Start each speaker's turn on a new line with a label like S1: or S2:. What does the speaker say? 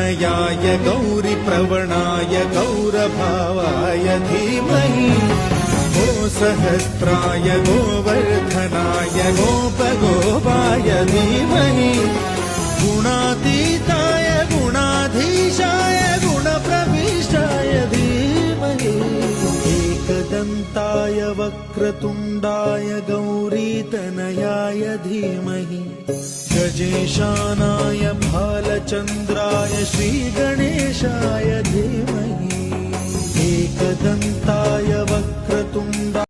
S1: तनयाय गौरीप्रवणाय गौरभावाय धीमहि गोसहस्राय गोवर्धनाय गोपगोपाय धीमहि गुणातीताय गुणाधीशाय गुणप्रविष्टाय धीमहि एकदन्ताय वक्रतुण्डाय गौरीतनयाय धीमहि गजेशानाय भालचन्द्राय श्रीगणेशाय धीमहि एकदन्ताय वक्रतुण्डाय